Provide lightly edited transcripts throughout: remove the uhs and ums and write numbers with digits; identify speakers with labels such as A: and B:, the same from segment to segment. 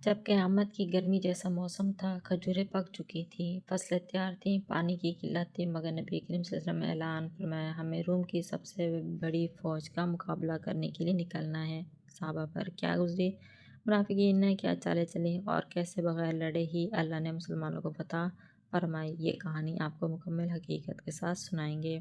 A: جب قیامت کی گرمی جیسا موسم تھا، کھجوریں پک چکی تھیں، فصلیں تیار تھیں، پانی کی قلت تھی، مگر نبی کریم صلی اللہ علیہ وسلم نے اعلان فرمایا، ہمیں روم کی سب سے بڑی فوج کا مقابلہ کرنے کے لیے نکلنا ہے۔ صحابہ پر کیا گزری، منافقین نے کیا چالیں چلیں اور کیسے بغیر لڑے ہی اللہ نے مسلمانوں کو فتح فرمائی، یہ کہانی آپ کو مکمل حقیقت کے ساتھ سنائیں گے۔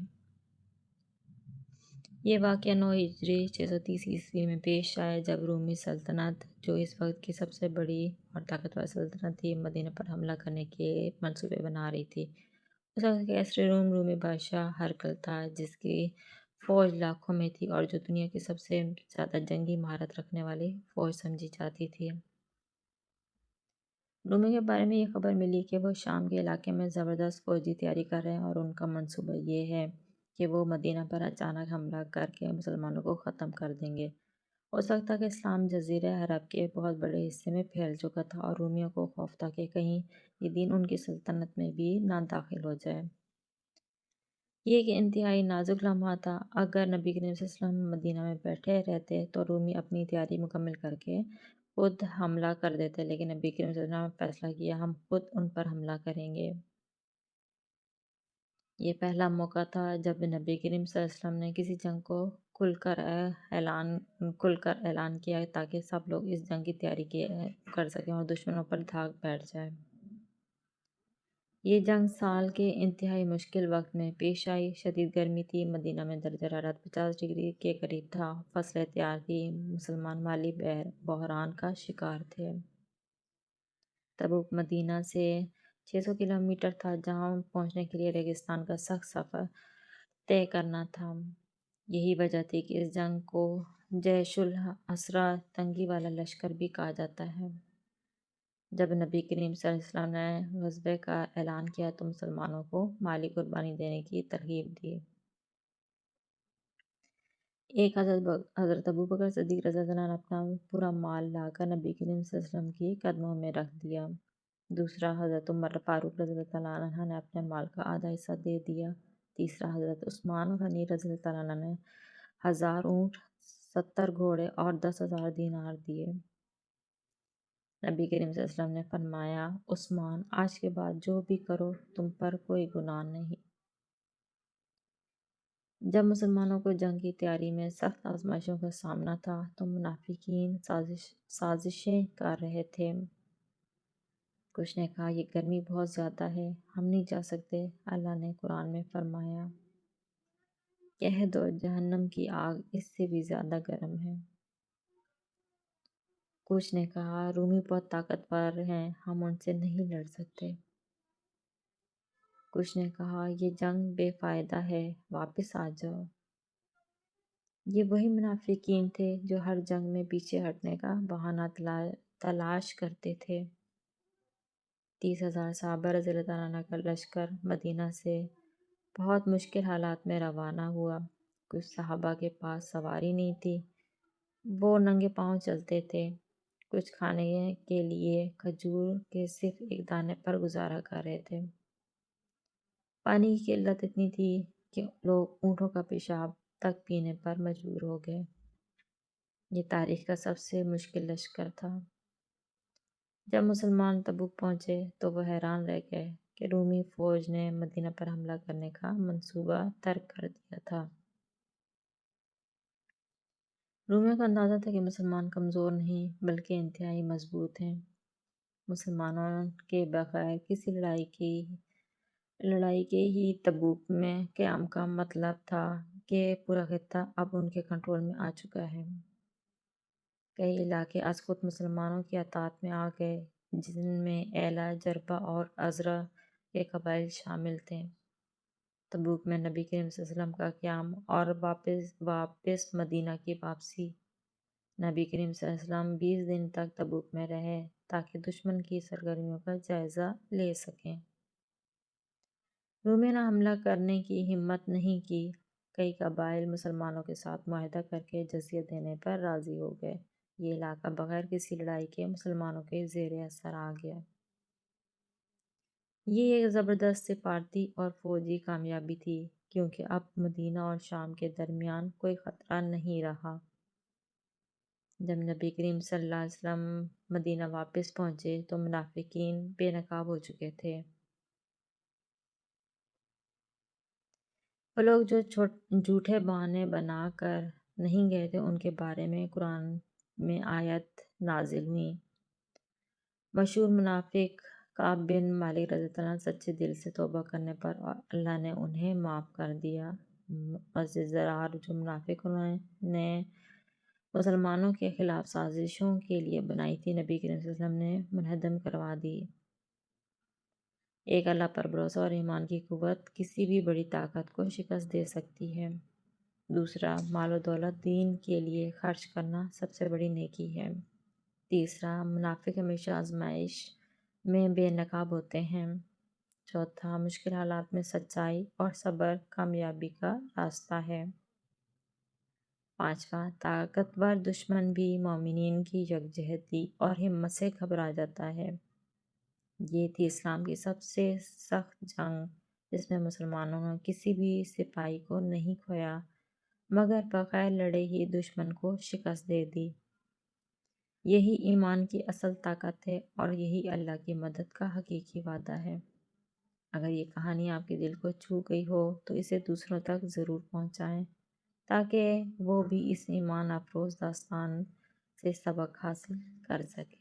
A: یہ واقعہ 9 ہجری 630 عیسوی میں پیش آیا جب رومی سلطنت، جو اس وقت کی سب سے بڑی اور طاقتور سلطنت تھی، مدینہ پر حملہ کرنے کے منصوبے بنا رہی تھی۔ اس وقت کیسر روم رومی بادشاہ ہرقل تھا، جس کی فوج لاکھوں میں تھی اور جو دنیا کی سب سے زیادہ جنگی مہارت رکھنے والی فوج سمجھی جاتی تھی۔ رومیوں کے بارے میں یہ خبر ملی کہ وہ شام کے علاقے میں زبردست فوجی تیاری کر رہے ہیں اور ان کا منصوبہ یہ ہے کہ وہ مدینہ پر اچانک حملہ کر کے مسلمانوں کو ختم کر دیں گے۔ اس وقت تک اسلام جزیرہ عرب کے بہت بڑے حصے میں پھیل چکا تھا اور رومیوں کو خوف تھا کہ کہیں یہ دین ان کی سلطنت میں بھی نہ داخل ہو جائے۔ یہ ایک انتہائی نازک لمحہ تھا۔ اگر نبی کریم صلی اللہ علیہ وسلم مدینہ میں بیٹھے رہتے تو رومی اپنی تیاری مکمل کر کے خود حملہ کر دیتے، لیکن نبی کریم صلی اللہ علیہ وسلم نے فیصلہ کیا، ہم خود ان پر حملہ کریں گے۔ یہ پہلا موقع تھا جب نبی کریم صلی اللہ علیہ وسلم نے کسی جنگ کو کھل کر اعلان کیا تاکہ سب لوگ اس جنگ کی تیاری کر سکیں اور دشمنوں پر دھاک بیٹھ جائے۔ یہ جنگ سال کے انتہائی مشکل وقت میں پیش آئی۔ شدید گرمی تھی، مدینہ میں درجہ حرارت 50 ڈگری کے قریب تھا، فصلیں تیار تھیں، مسلمان مالی بحران کا شکار تھے۔ تبوک مدینہ سے 600 کلومیٹر تھا، جہاں پہنچنے کے لیے ریگستان کا سخت سفر طے کرنا تھا۔ یہی وجہ تھی کہ اس جنگ کو جیش العسرہ، تنگی والا لشکر بھی کہا جاتا ہے۔ جب نبی کریم صلی اللہ علیہ وسلم نے غزوے کا اعلان کیا تو مسلمانوں کو مالی قربانی دینے کی ترغیب دی۔ ایک حضرت ابوبکر صدیق رضی اللہ عنہ نے اپنا پورا مال لا کر نبی کریم صلی اللہ علیہ وسلم کی قدموں میں رکھ دیا۔ دوسرا حضرت عمر فاروق رضی اللہ عنہ نے اپنے مال کا آدھا حصہ دے دیا۔ تیسرا حضرت عثمان غنی رضی اللہ عنہ نے 1000 اونٹ، 70 گھوڑے اور 10,000 دینار دیے۔ نبی کریم صلی اللہ علیہ وسلم نے فرمایا، عثمان، آج کے بعد جو بھی کرو تم پر کوئی گناہ نہیں۔ جب مسلمانوں کو جنگ کی تیاری میں سخت آزمائشوں کا سامنا تھا تو منافقین سازشیں کر رہے تھے۔ کچھ نے کہا، یہ گرمی بہت زیادہ ہے، ہم نہیں جا سکتے۔ اللہ نے قرآن میں فرمایا، کہہ دو جہنم کی آگ اس سے بھی زیادہ گرم ہے۔ کچھ نے کہا، رومی بہت طاقتور ہیں، ہم ان سے نہیں لڑ سکتے۔ کچھ نے کہا، یہ جنگ بے فائدہ ہے، واپس آ جاؤ۔ یہ وہی منافقین تھے جو ہر جنگ میں پیچھے ہٹنے کا بہانہ تلاش کرتے تھے۔ 30,000 صحابہ رضی اللہ عنہ کا لشکر مدینہ سے بہت مشکل حالات میں روانہ ہوا۔ کچھ صحابہ کے پاس سواری نہیں تھی، وہ ننگے پاؤں چلتے تھے۔ کچھ کھانے کے لیے کھجور کے صرف ایک دانے پر گزارا کر رہے تھے۔ پانی کی قلت اتنی تھی کہ لوگ اونٹوں کا پیشاب تک پینے پر مجبور ہو گئے۔ یہ تاریخ کا سب سے مشکل لشکر تھا۔ جب مسلمان تبوک پہنچے تو وہ حیران رہ گئے کہ رومی فوج نے مدینہ پر حملہ کرنے کا منصوبہ ترک کر دیا تھا۔ رومیوں کو اندازہ تھا کہ مسلمان کمزور نہیں بلکہ انتہائی مضبوط ہیں۔ مسلمانوں کے بغیر کسی لڑائی کے ہی تبوک میں قیام کا مطلب تھا کہ پورا خطہ اب ان کے کنٹرول میں آ چکا ہے۔ کئی علاقے از خود مسلمانوں کی اطاعت میں آ گئے، جن میں ایلا، جربہ اور عذرہ کے قبائل شامل تھے۔ تبوک میں نبی کریم صلی اللہ علیہ وسلم کا قیام اور واپس مدینہ کی واپسی۔ نبی کریم صلی اللہ علیہ وسلم 20 دن تک تبوک میں رہے تاکہ دشمن کی سرگرمیوں کا جائزہ لے سکیں۔ رومیوں نے حملہ کرنے کی ہمت نہیں کی۔ کئی قبائل مسلمانوں کے ساتھ معاہدہ کر کے جزیہ دینے پر راضی ہو گئے۔ یہ علاقہ بغیر کسی لڑائی کے مسلمانوں کے زیر اثر آ گیا۔ یہ ایک زبردست سفارتی اور فوجی کامیابی تھی، کیونکہ اب مدینہ اور شام کے درمیان کوئی خطرہ نہیں رہا۔ جب نبی کریم صلی اللہ علیہ وسلم مدینہ واپس پہنچے تو منافقین بے نقاب ہو چکے تھے۔ وہ لوگ جو جھوٹے بہانے بنا کر نہیں گئے تھے، ان کے بارے میں قرآن میں آیت نازل ہوئی۔ مشہور منافق کعب بن مالک رضی اللہ عنہ سچے دل سے توبہ کرنے پر اللہ نے انہیں معاف کر دیا۔ مسجد ضرار جو منافق انہوں نے مسلمانوں کے خلاف سازشوں کے لیے بنائی تھی، نبی کریم صلی اللہ علیہ وسلم نے منہدم کروا دی۔ ایک اللہ پر بھروسہ اور ایمان کی قوت کسی بھی بڑی طاقت کو شکست دے سکتی ہے۔ دوسرا، مال و دولت دین کے لیے خرچ کرنا سب سے بڑی نیکی ہے۔ تیسرا، منافق ہمیشہ آزمائش میں بے نقاب ہوتے ہیں۔ چوتھا، مشکل حالات میں سچائی اور صبر کامیابی کا راستہ ہے۔ پانچواں، طاقتور دشمن بھی مومنین کی یکجہتی اور ہمت سے گھبرا جاتا ہے۔ یہ تھی اسلام کی سب سے سخت جنگ، جس میں مسلمانوں نے کسی بھی سپاہی کو نہیں کھویا مگر بغیر لڑے ہی دشمن کو شکست دے دی۔ یہی ایمان کی اصل طاقت ہے اور یہی اللہ کی مدد کا حقیقی وعدہ ہے۔ اگر یہ کہانی آپ کے دل کو چھو گئی ہو تو اسے دوسروں تک ضرور پہنچائیں تاکہ وہ بھی اس ایمان افروز داستان سے سبق حاصل کر سکیں۔